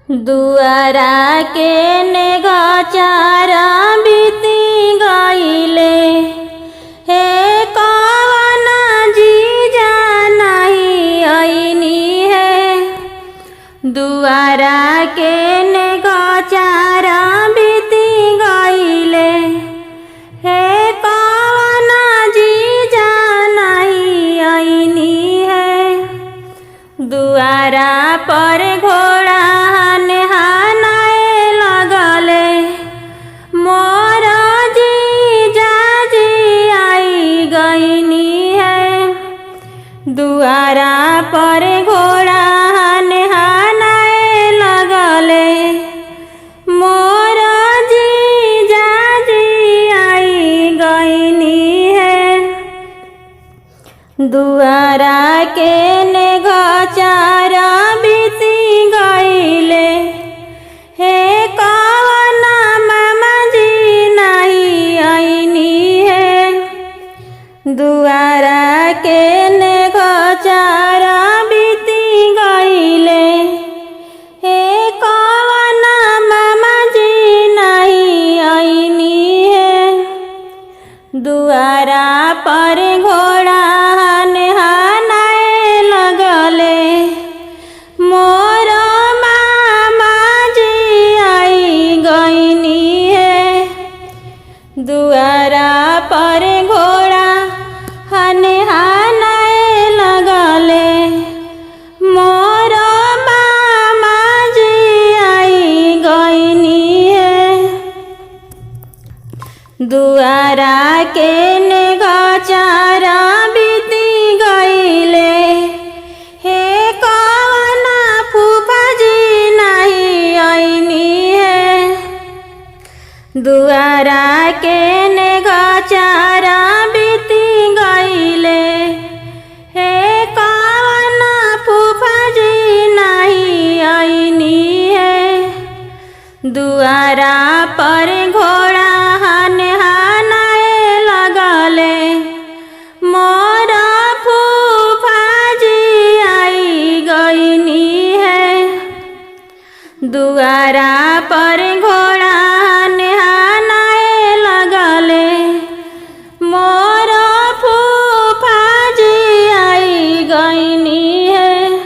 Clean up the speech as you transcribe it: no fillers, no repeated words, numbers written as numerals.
दुआरा के नेगचारा बीती गईले, हे कवन जीजा नहीं आईनी है। दुआरा के नेगचारा बीती गईले, हे कवन जीजा नहीं आईनी है। दुआरा पर घोड़ा नहाए लगले, मोर जीजा जी आई गईनी है। दुआरा पर घोड़ा नहाए लगले, मोर जीजा जी आई गईनी है। दुआरा के नेगचारा बीती गईले, हे कवन मामा जी नहीं आईनी है। दुआरा के नेगचारा बीती गईले, हे कवन मामा जी नहीं आईनी है। दुआरा पर घोड़ा नहाए लगले, मोर मामा जी आई गईनी है। दुआरा पर घोड़ा नहाए लगले, मोर मामा जी आई गईनी है। दुआरा के नेगचारा बीती गईले, हे कवन फूफा जी नहीं आईनी है। दुआरा के नेगचारा बीती गईले, हे कवन फूफा जी नहीं आईनी है। दुआरा पर घोड़ा नहाए लगले, मोर फूफा जी आई गईनी है। दुआरा पर घोड़ा